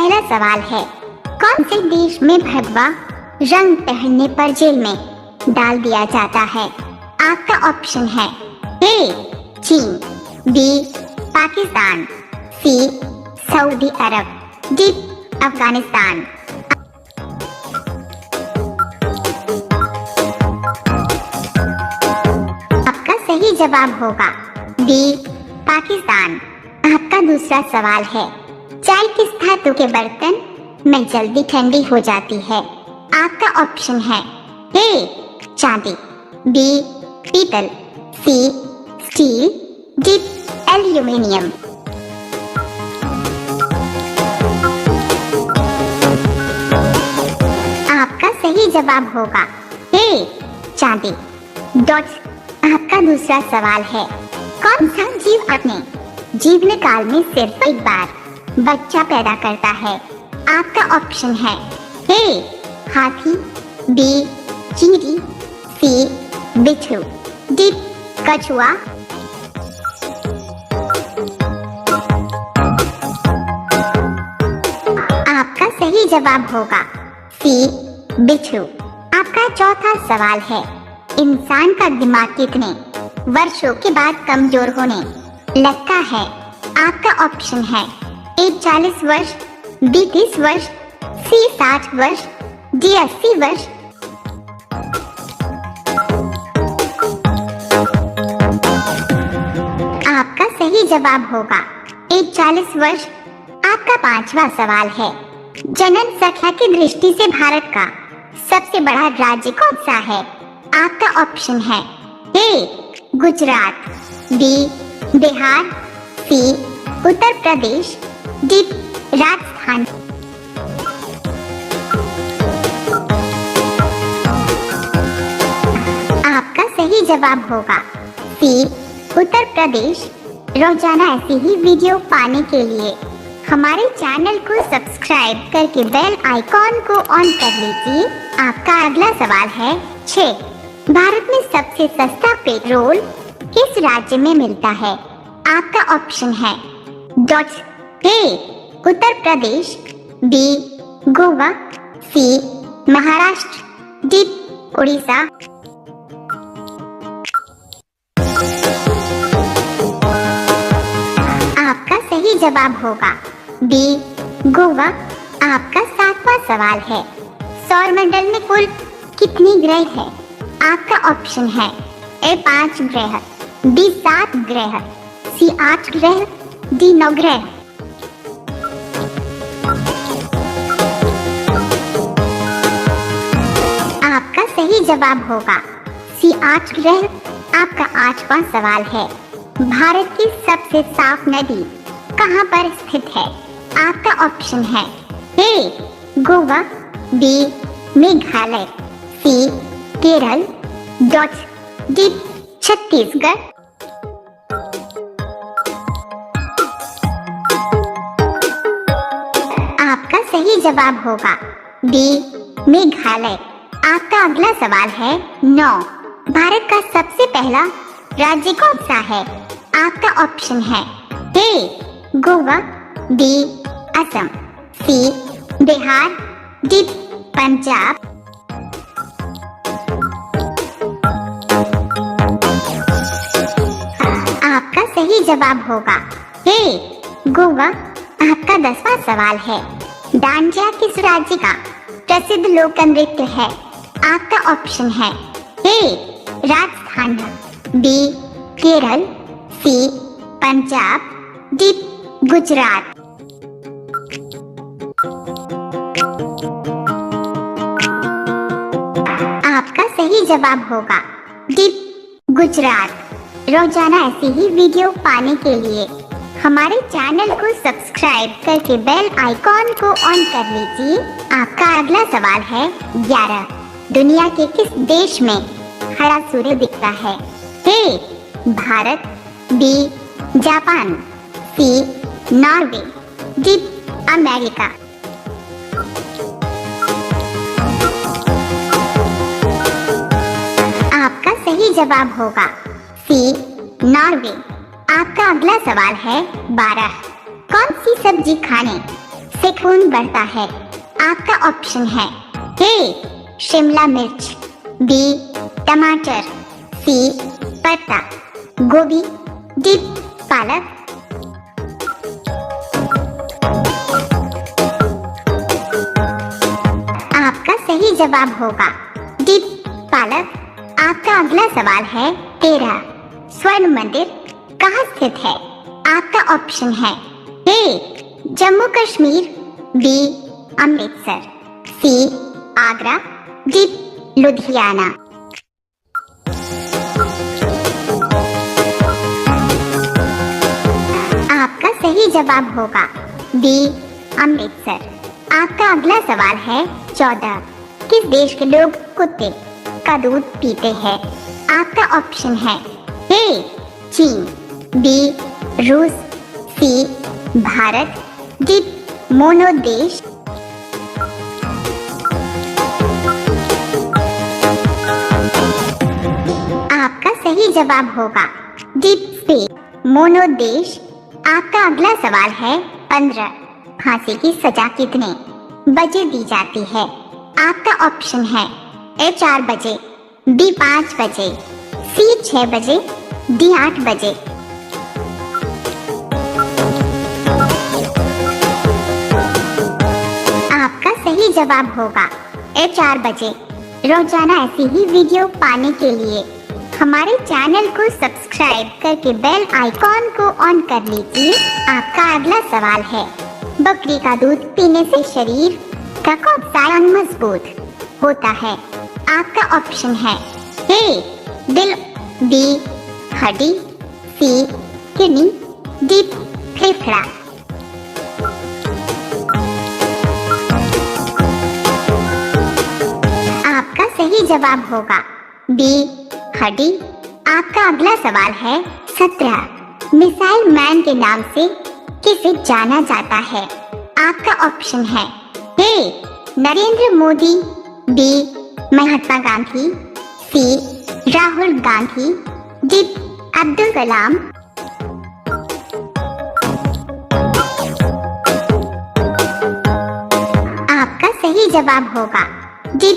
पहला सवाल है, कौन से देश में भगवा रंग पहनने पर जेल में डाल दिया जाता है? आपका ऑप्शन है ए चीन, बी पाकिस्तान, सी सऊदी अरब, डी अफगानिस्तान। आपका सही जवाब होगा बी पाकिस्तान। आपका दूसरा सवाल है, चाय किस धातु के बर्तन में जल्दी ठंडी हो जाती है? आपका ऑप्शन है ए चांदी, बी पीतल, सी स्टील, डी एल्यूमिनियम। आपका सही जवाब होगा ए चांदी। डॉट्स। आपका दूसरा सवाल है, कौन सा जीव अपने जीवन काल में सिर्फ एक बार बच्चा पैदा करता है? आपका ऑप्शन है ए हाथी, बी चींटी, सी बिच्छू, डी कछुआ। आपका सही जवाब होगा सी बिच्छू। आपका चौथा सवाल है, इंसान का दिमाग कितने वर्षों के बाद कमजोर होने लगता है? आपका ऑप्शन है ए 40 वर्ष, बी 30 वर्ष, सी 60 वर्ष, डी 80 वर्ष। आपका सही जवाब होगा ए 40 वर्ष। आपका पांचवा सवाल है, जनसंख्या की दृष्टि से भारत का सबसे बड़ा राज्य कौन सा है? आपका ऑप्शन है ए गुजरात, बी बिहार, सी उत्तर प्रदेश, डी राजस्थान। आपका सही जवाब होगा सी उत्तर प्रदेश। रोजाना ऐसी ही वीडियो पाने के लिए हमारे चैनल को सब्सक्राइब करके बेल आइकॉन को ऑन कर लीजिए। आपका अगला सवाल है 6, भारत में सबसे सस्ता पेट्रोल किस राज्य में मिलता है? आपका ऑप्शन है डॉट्स ए उत्तर प्रदेश, बी गोवा, सी महाराष्ट्र, डी उड़ीसा। आपका सही जवाब होगा बी गोवा। आपका 7वां सवाल है, सौरमंडल में कुल कितने ग्रह हैं? आपका ऑप्शन है ए 5 ग्रह, बी 7 ग्रह, सी 8 ग्रह, डी 9 ग्रह। आपका सही जवाब होगा सी 8 ग्रह। आपका 8वां सवाल है, भारत की सबसे साफ नदी कहाँ पर स्थित है? आपका ऑप्शन है ए गोवा, बी मेघालय, सी केरल, डी छत्तीसगढ़। आपका सही जवाब होगा बी मेघालय। आपका अगला सवाल है 9, भारत का सबसे पहला राज्य कौन सा है? आपका ऑप्शन है ए गोवा, बी असम, सी बिहार, डी पंजाब। आपका सही जवाब होगा ए गोवा। आपका 10वां सवाल है, डांडिया किस राज्य का प्रसिद्ध लोक नृत्य है? आपका ऑप्शन है ए राजस्थान, बी केरल, सी पंजाब, डी गुजरात। आपका सही जवाब होगा डी गुजरात। रोजाना ऐसी ही वीडियो पाने के लिए हमारे चैनल को सब्सक्राइब करके बेल आइकॉन को ऑन कर लीजिए। आपका अगला सवाल है 11, दुनिया के किस देश में हरा सूर्य दिखता है? ए भारत, बी जापान, सी नॉर्वे, डी अमेरिका। आपका सही जवाब होगा सी नॉर्वे। आपका अगला सवाल है 12, कौन सी सब्जी खाने से खून बढ़ता है। आपका ऑप्शन है ए शिमला मिर्च, बी टमाटर, सी पत्ता गोभी, डी पालक। आपका सही जवाब होगा डी पालक। आपका अगला सवाल है 13। स्वर्ण मंदिर कहाँ स्थित है? आपका ऑप्शन है ए जम्मू कश्मीर, बी अमृतसर, सी आगरा, डी लुधियाना। आपका सही जवाब होगा बी अमृतसर। आपका अगला सवाल है 14। किस देश के लोग कुत्ते का दूध पीते हैं? आपका ऑप्शन है ए चीन, बी रूस, सी भारत, डी मोनो देश। आपका सही जवाब होगा डी स्पेन मोनो देश। आपका अगला सवाल है 15। फांसी की सजा कितने बजे दी जाती है? आपका ऑप्शन है ए 4 बजे, बी 5 बजे, सी 6 बजे, डी 8 बजे। आपका सही जवाब होगा ए 4 बजे। रोजाना ऐसी ही वीडियो पाने के लिए हमारे चैनल को सब्सक्राइब करके बेल आइकॉन को ऑन कर लीजिए। आपका अगला सवाल है बकरी का दूध पीने से शरीर का कौन सा अंग मजबूत होता है? आपका ऑप्शन है ए दिल, बी हड्डी, सी किडनी, डी फेफड़ा। आपका सही जवाब होगा बी हड्डी। आपका अगला सवाल है 17। मिसाइल मैन के नाम से किसे जाना जाता है? आपका ऑप्शन है ए नरेंद्र मोदी, बी महात्मा गांधी, सी राहुल गांधी, डी अब्दुल कलाम। आपका सही जवाब होगा डी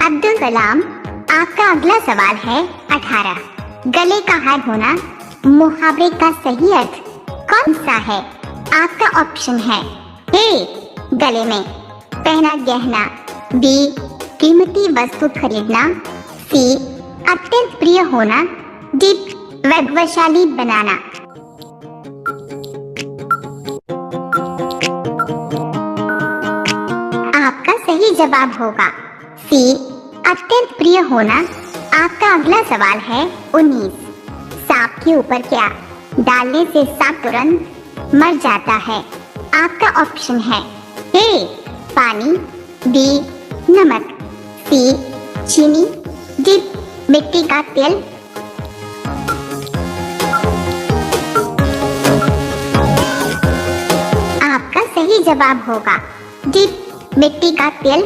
अब्दुल कलाम। आपका अगला सवाल है 18। गले का हार होना मुहावरे का सही अर्थ कौन सा है? आपका ऑप्शन है ए गले में पहना गहना, बी कीमती वस्तु खरीदना, सी अत्यंत प्रिय होना, डी वैभवशाली बनाना। आपका सही जवाब होगा सी अत्यंत प्रिय होना। आपका अगला सवाल है 19। सांप के ऊपर क्या डालने से सांप तुरंत मर जाता है? आपका ऑप्शन है ए पानी, बी नमक, सी चीनी, डी मिट्टी का तेल। आपका सही जवाब होगा डी मिट्टी का तेल।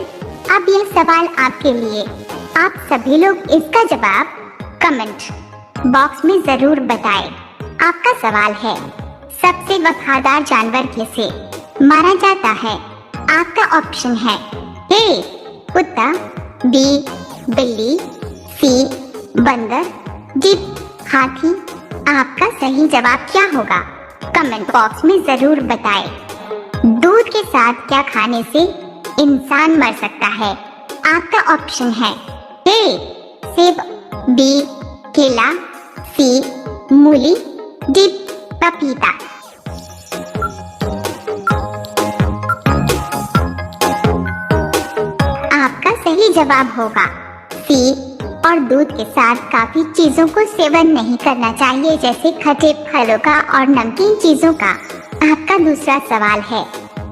अब यह सवाल आपके लिए। आप सभी लोग इसका जवाब कमेंट बॉक्स में जरूर बताएं। आपका सवाल है सबसे वफादार जानवर किसे माना जाता है? आपका ऑप्शन है ए कुत्ता, बी बिल्ली, सी बंदर, डी हाथी। आपका सही जवाब क्या होगा? कमेंट बॉक्स में जरूर बताएं। दूध के साथ क्या खाने से इंसान मर सकता है? आपका ऑप्शन है ए सेब, बी केला, सी मूली, डी पपीता। आपका सही जवाब होगा सी। और दूध के साथ काफी चीजों को सेवन नहीं करना चाहिए, जैसे खट्टे फलों का और नमकीन चीजों का। आपका दूसरा सवाल है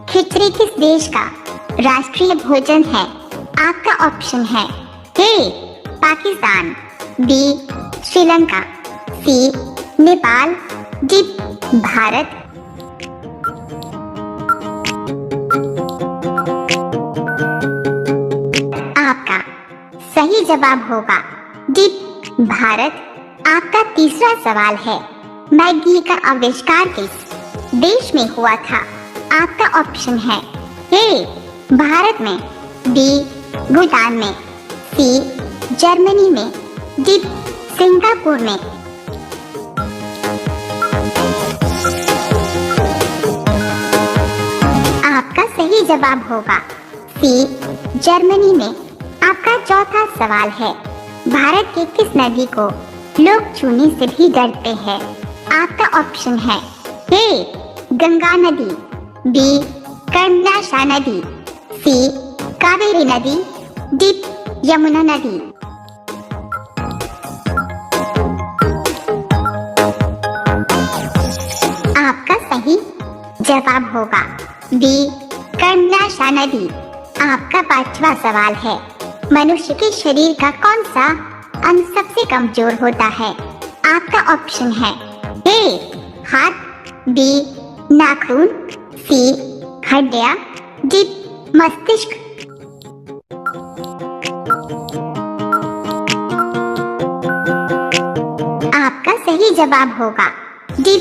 खिचड़ी किस देश का राष्ट्रीय भोजन है? आपका ऑप्शन है ए पाकिस्तान, बी श्रीलंका, सी नेपाल, डी भारत। आपका सही जवाब होगा डी भारत। आपका तीसरा सवाल है मैगी का आविष्कार किस देश में हुआ था? आपका ऑप्शन है ए भारत में, बी भूटान में, सी जर्मनी में, डी सिंगापुर में। आपका सही जवाब होगा सी जर्मनी में। आपका चौथा सवाल है, भारत की किस नदी को लोग छूने से भी डरते हैं? आपका ऑप्शन है ए गंगा नदी, बी कर्मनाशा नदी, सी कावेरी नदी, डी यमुना नदी। आपका सही जवाब होगा बी कर्मनाशा नदी। आपका पांचवा सवाल है, मनुष्य के शरीर का कौन सा अंग सबसे कमजोर होता है? आपका ऑप्शन है ए हाथ, बी नाखून, सी हड्डियां, डी मस्तिष्क। आपका सही जवाब होगा डी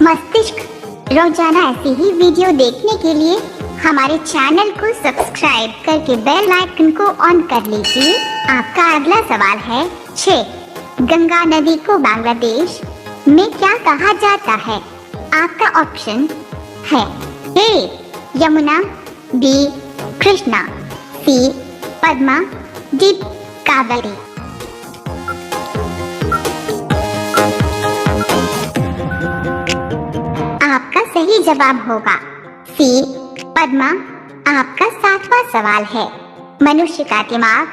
मस्तिष्क। रोजाना ऐसी ही वीडियो देखने के लिए हमारे चैनल को सब्सक्राइब करके बेल आइकन को ऑन कर लीजिए। आपका अगला सवाल है 6 गंगा नदी को बांग्लादेश में क्या कहा जाता है? आपका ऑप्शन है ए यमुना, बी कृष्णा, सी पद्मा, डी कावेरी। आपका सही जवाब होगा सी पद्मा। आपका 7वां सवाल है, मनुष्य का दिमाग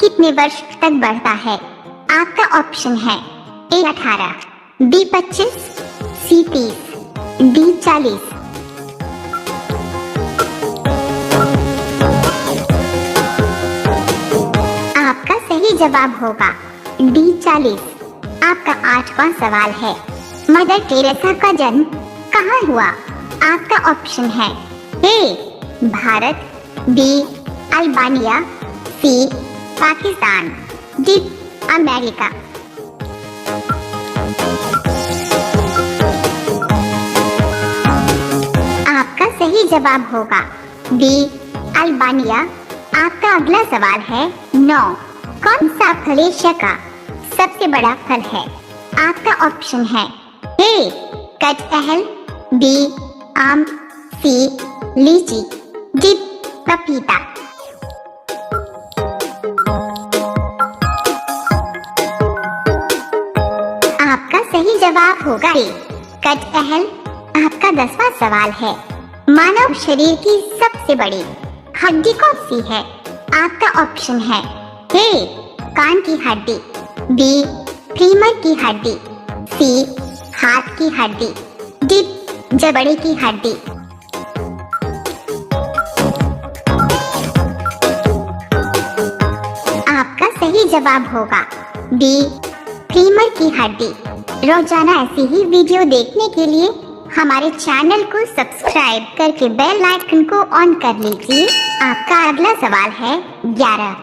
कितने वर्ष तक बढ़ता है? आपका ऑप्शन है ए 18, बी 25, सी 30, डी 40। आपका सही जवाब होगा डी 40। आपका 8वां सवाल है, मदर टेरेसा का जन्म कहाँ हुआ? आपका ऑप्शन है ए भारत, बी अल्बानिया, सी पाकिस्तान, डी अमेरिका। आपका सही जवाब होगा बी अल्बानिया। आपका अगला सवाल है 9 कौन सा फल एशिया का सबसे बड़ा फल है? आपका ऑप्शन है ए कटहल, बी आम, सी लीची, डी पपीता। आपका सही जवाब होगा ए कटहल। आपका 10वां सवाल है, मानव शरीर की सबसे बड़ी हड्डी कौन सी है? आपका ऑप्शन है ए कान की हड्डी, बी फीमर की हड्डी, सी हाथ की हड्डी, डी जबड़े की हड्डी। आपका सही जवाब होगा बी फीमर की हड्डी। रोजाना ऐसी ही वीडियो देखने के लिए हमारे चैनल को सब्सक्राइब करके बेल आइकन को ऑन कर लीजिए। आपका अगला सवाल है 11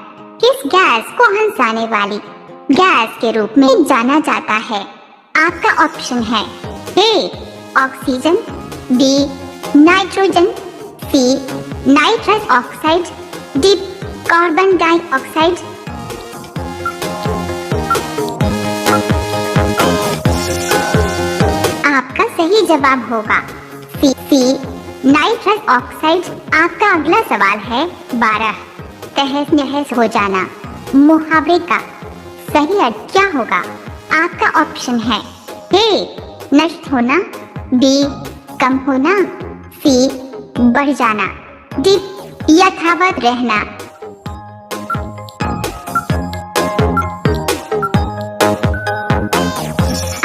किस गैस को हंसाने वाली गैस के रूप में जाना जाता है? आपका ऑप्शन है A oxygen, B nitrogen, C nitrous oxide, D carbon dioxide. आपका सही जवाब होगा सी नाइट्रस ऑक्साइड। आपका अगला सवाल है 12 तहस नहस हो जाना मुहावरे का सही अर्थ क्या होगा? आपका ऑप्शन है ए नष्ट होना, बी कम होना, सी बढ़ जाना, डी यथावत रहना।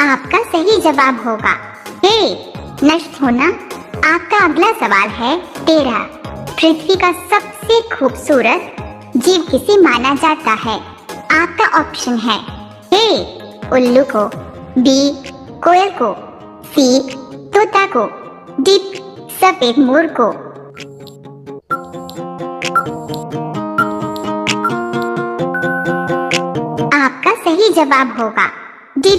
आपका सही जवाब होगा ए नष्ट होना। आपका अगला सवाल है 13 पृथ्वी का सबसे खूबसूरत जीव किसे माना जाता है? आपका ऑप्शन है ए उल्लू को, बी कोयल को, सी तोता को, डी सफेद मोर को। आपका सही जवाब होगा डी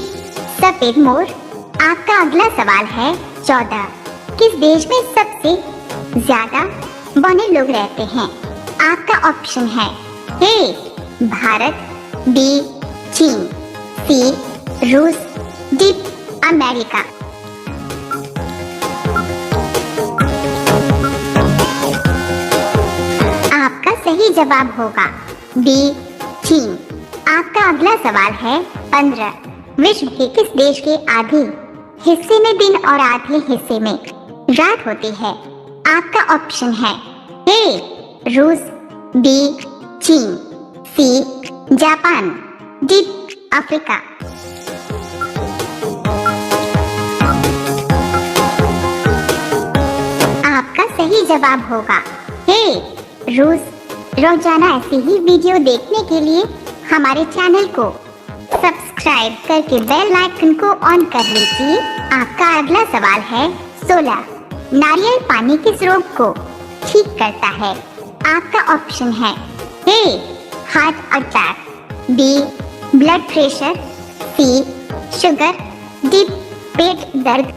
सफेद मोर। आपका अगला सवाल है 14 किस देश में सबसे ज्यादा बने लोग रहते हैं? आपका ऑप्शन है ए भारत, बी चीन, सी रूस, डी अमेरिका। आपका सही जवाब होगा बी चीन। आपका अगला सवाल है 15। विश्व के किस देश के आधे हिस्से में दिन और आधे हिस्से में रात होती है? आपका ऑप्शन है ए रूस, बी चीन, सी जापान, डी अफ्रीका। आपका सही जवाब होगा ए रूस। रोजाना ऐसी ही वीडियो देखने के लिए हमारे चैनल को सब्सक्राइब करके बेल आइकन को ऑन कर लीजिए। आपका अगला सवाल है 16। नारियल पानी किस रोग को ठीक करता है? आपका ऑप्शन है A heart attack, B blood pressure, C sugar, D पेट दर्द।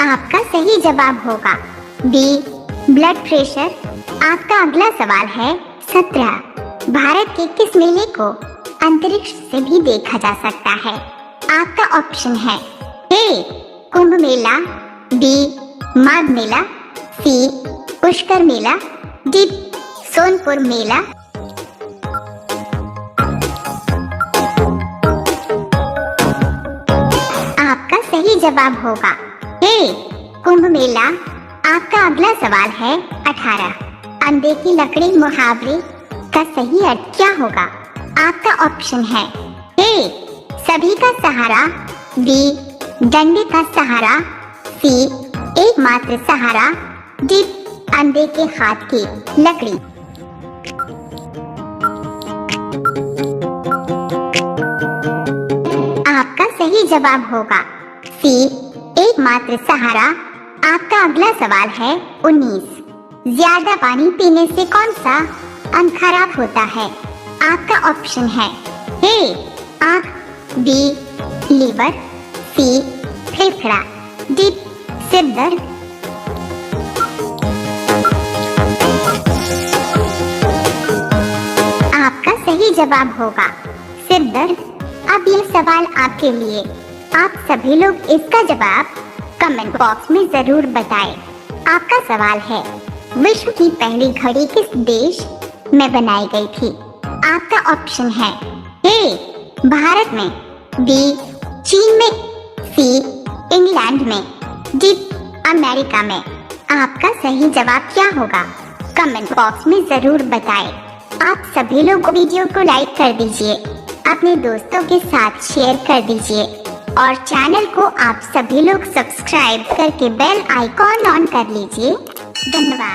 आपका सही जवाब होगा बी ब्लड प्रेशर। आपका अगला सवाल है 17। भारत के किस मेले को अंतरिक्ष से भी देखा जा सकता है? आपका ऑप्शन है ए कुंभ मेला, बी माघ मेला, सी पुष्कर मेला, डी सोनपुर मेला। आपका सही जवाब होगा ए कुंभ मेला। आपका अगला सवाल है 18। अंधे की लकड़ी मुहावरे का सही अर्थ क्या होगा? आपका ऑप्शन है ए सभी का सहारा, बी डंडे का सहारा, सी एकमात्र सहारा, डी अंधे के हाथ की लकड़ी। आपका सही जवाब होगा सी एकमात्र सहारा। आपका अगला सवाल है 19। ज्यादा पानी पीने से कौन सा अंग खराब होता है? आपका ऑप्शन है ए आँख, बी लीवर, सी फेफड़ा, डी सिर दर्द। आपका सही जवाब होगा सिर दर्द। अब ये सवाल आपके लिए। आप सभी लोग इसका जवाब कमेंट बॉक्स में जरूर बताएं। आपका सवाल है विश्व की पहली घड़ी किस देश में बनाई गई थी? आपका ऑप्शन है ए भारत में, बी चीन में, सी इंग्लैंड में, डी अमेरिका में। आपका सही जवाब क्या होगा? कमेंट बॉक्स में जरूर बताएं। आप सभी लोग वीडियो को लाइक कर दीजिए, अपने दोस्तों के साथ शेयर कर दीजिए और चैनल को आप सभी लोग सब्सक्राइब करके बेल आइकॉन ऑन कर लीजिए। धन्यवाद।